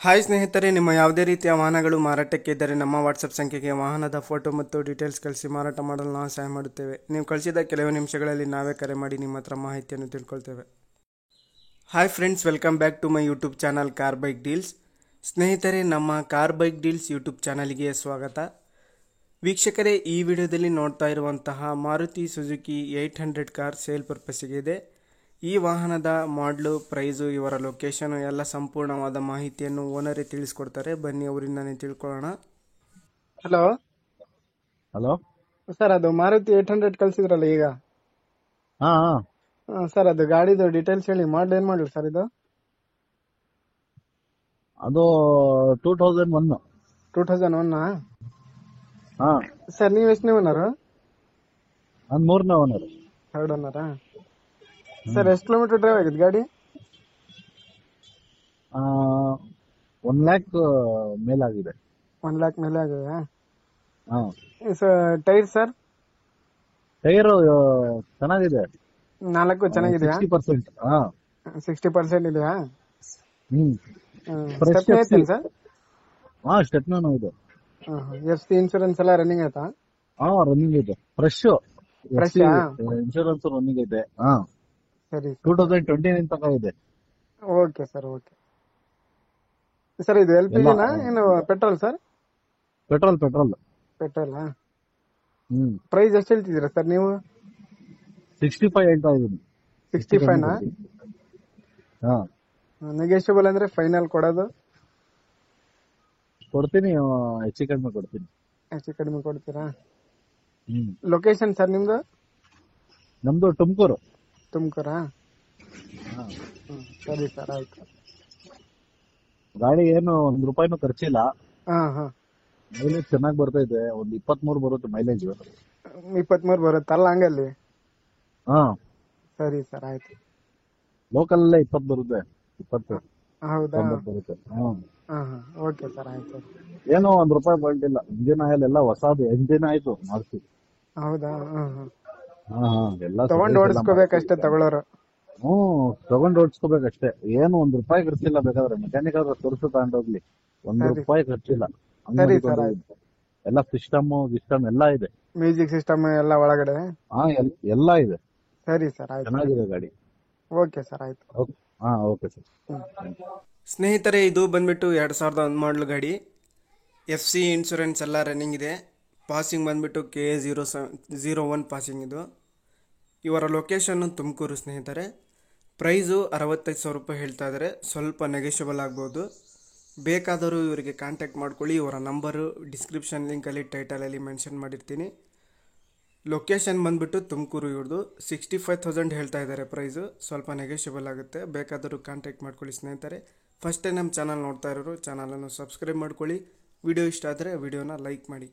Hi ಸ್ನೇಹಿತರೆ, ನಿಮ್ಮ ಯಾವುದೇ ರೀತಿಯ ವಾಹನಗಳು ಮಾರಾಟಕ್ಕೆ ಇದ್ದರೆ ನಮ್ಮ ವಾಟ್ಸಪ್ ಸಂಖ್ಯೆಗೆ ವಾಹನದ ಫೋಟೋ ಮತ್ತು ಡೀಟೇಲ್ಸ್ ಕಳಿಸಿ ಮಾರಾಟ ಮಾಡಲು ನಾವು ಸಹಾಯ ಮಾಡುತ್ತೇವೆ. ನೀವು ಕಳಿಸಿದ ಕೆಲವು ನಿಮಿಷಗಳಲ್ಲಿ ನಾವೇ ಕರೆ ಮಾಡಿ ನಿಮ್ಮ ಹತ್ರ ಮಾಹಿತಿಯನ್ನು ತಿಳ್ಕೊಳ್ತೇವೆ. Hi friends, welcome back to my YouTube channel car bike deals. ಸ್ನೇಹಿತರೆ, ನಮ್ಮ ಕಾರ್ ಬೈಕ್ ಡೀಲ್ಸ್ ಯೂಟ್ಯೂಬ್ ಚಾನಲ್ಗೆ ಸ್ವಾಗತ. ವೀಕ್ಷಕರೇ, ಈ ವಿಡಿಯೋದಲ್ಲಿ ನೋಡ್ತಾ ಇರುವಂತಹ ಮಾರುತಿ ಸುಜುಕಿ 800 ಕಾರ್ ಸೇಲ್ ಪರ್ಪಸ್ಸಿಗೆ ಇದೆ. ಈ ವಾಹನದ ಮಾಡಲು, ಪ್ರೈಸು, ಇವರ ಲೊಕೇಶನು ಎಲ್ಲ ಸಂಪೂರ್ಣವಾದ ಮಾಹಿತಿಯನ್ನು ಓನರೇ ತಿಳಿಸ್ಕೊಡ್ತಾರೆ. ಬನ್ನಿ ಅವರಿಂದಾನೇ ತಿಳ್ಕೊಳ್ಳೋಣ. ಹಲೋ ಹಲೋ ಸರ್, ಅದು ಮಾರುತಿ 800 ಕಳಿಸಿದ್ರಲ್ಲ ಈಗ. ಹಾ ಸರ್, ಅದು ಗಾಡಿದು ಡೀಟೇಲ್ಸ್ ಹೇಳಿ. ಮಾಡಲ್ ಏನ್ ಮಾಡಲಿ ಸರ್ ಇದು? ಅದು 2001. 2001. ಹಾ, ಸರ್, ನೀವು ಎಷ್ಟನೇ ಓನರು? ನಾನು 3ನೇ ಓನರ್. ಥರ್ಡ್ ಓನರಾ? ಸರ್, ಎಷ್ಟು ಕಿಲೋಮೀಟರ್ ಡ್ರೈವ್ ಆಗಿದೆ ಗಾಡಿ? 1 lakh ಮೇಲಾಗಿದೆ. 1 lakh ಮೇಲೆ ಆಗಿದೆ. ಹಾ, ಟೈರ್ ಸರ್? ಟೈರ್ ಚೆನ್ನಾಗಿದೆ. 4 ಚೆನ್ನಾಗಿದೆಯಾ? 60%. ಹಾ, 60% ಇದೆಯಾ? Fresh stepney FC. ಐತೇನು ಸರ್? ಹಾ, ಸ್ಟೆಪ್ನೂ ಇದೆ. FC ಇನ್ಶೂರೆನ್ಸ್ ಎಲ್ಲ ರನ್ನಿಂಗ್ ಆಯ್ತಾ? ಹಾ, ರನ್ನಿಂಗ್ ಇದೆ. ಫ್ರೆಶ್ ಇನ್ಶೂರೆನ್ಸ್ ರನ್ನಿಂಗ್ ಇದೆ. ಹಾ, ಸರಿ 2029 ತನಕ ಇದೆ. Okay sir. ಓಕೆ ಸರ್, ಇದು LPG ನಾ ಏನು ಪೆಟ್ರೋಲ್ ಸರ್? ಪೆಟ್ರೋಲ್. ಪೆಟ್ರೋಲಾ? ಪ್ರೈಸ್ ಎಷ್ಟು ಹೇಳ್ತಿದ್ದೀರಾ ಸರ್ ನೀವು? 65 ಹೇಳ್ತಾ ಇದೀನಿ. 65 ನಾ? ಹಾ, ನೆಗೋಷಿಯಬಲ್ ಅಂದ್ರೆ ಫೈನಲ್ ಕೊಡೋದು? ಕೊಡ್ತೀನಿ, ಹೆಚ್ಚು ಕಡಿಮೆ ಕೊಡ್ತೀನಿ. ಹೆಚ್ಚು ಕಡಿಮೆ ಕೊಡ್ತೀರಾ? ಲೊಕೇಶನ್ ಸರ್ ನಿಮ್ದು? ನಮ್ದು ತುಮಕೂರು. ತುಮಕೂರಾ? ಸರಿ ಸರ್, ಆಯ್ತು. ಗಾಡಿ ಏನು 1 ರೂಪಾಯಿನೂ ಖರ್ಚಿಲ್ಲ. ಹಾ. ಮೈಲೇಜ್ ಚೆನ್ನಾಗಿ ಬರ್ತಾ ಇದೆ. ಒಂದು 23 ಬರುತ್ತೆ ಮೈಲೇಜ್. 23 ಬರುತ್ತಲ್ಲ ಹಂಗಲ್ಲಿ? ಹಾ, ಸರಿ ಸರ್, ಆಯ್ತು. ಲೋಕಲ್ ಅಲ್ಲೇ 20 ಬರುತ್ತೆ. 20 ಹೌದಾ? ಬರುತ್ತೆ. ಹಾ. ಓಕೆ ಸರ್, ಆಯ್ತು. ಏನೋ 1 ರೂಪಾಯಿ ಬರಲಿಲ್ಲ. ಇಂಜಿನ್ ಆಯಿಲ್ ಎಲ್ಲ ಹೊಸದು ಎಂಜಿನ್ ಆಯ್ತು ಮಾಡಿಸಿ. ಹೌದಾ? ಹಾ, ಎಲ್ಲ ತಗೊಂಡು ಓಡಿಸ್ಕೋಬೇಕಷ್ಟೇ ತಗೊಳ್ಳೋರು. ತಗೊಂಡು ಓಡಿಸ್ಕೋಬೇಕಷ್ಟೇ. ಏನು 1 ರೂಪಾಯಿ ಖರ್ಚಿಲ್ಲ. ಬೇಕಾದ್ರೆ ಮೆಕ್ಯಾನಿಕ್ ಆದ್ರೆ ತೋರಿಸು ತಗೊಂಡೋಗ್ಲಿ. 1 ರೂಪಾಯಿ ಖರ್ಚಿಲ್ಲ. ಸರಿ ಸರ್, ಆಯ್ತು. ಎಲ್ಲ ಸಿಸ್ಟಮ್ ಎಲ್ಲ ಇದೆ. ಮ್ಯೂಸಿಕ್ ಸಿಸ್ಟಮ್ ಎಲ್ಲ ಒಳಗಡೆ? ಹಾ, ಎಲ್ಲ ಇದೆ. ಸರಿ ಸರ್, ಆಯ್ತು. ಚೆನ್ನಾಗಿದೆ ಗಾಡಿ. ಓಕೆ ಸರ್, ಆಯ್ತು. Okay sir. ಸ್ನೇಹಿತರೆ, ಇದು ಬಂದ್ಬಿಟ್ಟು 2001 ಮಾಡಲ್ ಗಾಡಿ. FC ಇನ್ಶೂರೆನ್ಸ್ ಎಲ್ಲ ರನ್ನಿಂಗ್ ಇದೆ. ಪಾಸಿಂಗ್ ಬಂದ್ಬಿಟ್ಟು KA 01 ಪಾಸಿಂಗ್ ಇದು. ಇವರ ಲೊಕೇಶನ್ನು ತುಮಕೂರು ಸ್ನೇಹಿತರೆ. ಪ್ರೈಸು 65,000 ರೂಪಾಯಿ ಹೇಳ್ತಾ ಇದ್ದಾರೆ. ಸ್ವಲ್ಪ ನೆಗೋಷಿಯಬಲ್ ಆಗ್ಬೋದು. ಬೇಕಾದರೂ ಇವರಿಗೆ ಕಾಂಟ್ಯಾಕ್ಟ್ ಮಾಡ್ಕೊಳ್ಳಿ. ಇವರ ನಂಬರು ಡಿಸ್ಕ್ರಿಪ್ಷನ್ ಲಿಂಕಲ್ಲಿ, ಟೈಟಲಲ್ಲಿ ಮೆನ್ಷನ್ ಮಾಡಿರ್ತೀನಿ. ಲೊಕೇಶನ್ ಬಂದ್ಬಿಟ್ಟು ತುಮಕೂರು. ಇವ್ರದ್ದು 65,000 ಹೇಳ್ತಾ ಇದ್ದಾರೆ ಪ್ರೈಸು. ಸ್ವಲ್ಪ ನೆಗೋಷಿಯಬಲ್ ಆಗುತ್ತೆ. ಬೇಕಾದರೂ ಕಾಂಟ್ಯಾಕ್ಟ್ ಮಾಡ್ಕೊಳ್ಳಿ ಸ್ನೇಹಿತರೆ. ಫಸ್ಟ್ ಟೈಮ್ ನಮ್ಮ ಚಾನಲ್ ನೋಡ್ತಾ ಇರೋರು ಚಾನಲನ್ನು ಸಬ್ಸ್ಕ್ರೈಬ್ ಮಾಡ್ಕೊಳ್ಳಿ. ವಿಡಿಯೋ ಇಷ್ಟ ಆದರೆ ವಿಡಿಯೋನ ಲೈಕ್ ಮಾಡಿ.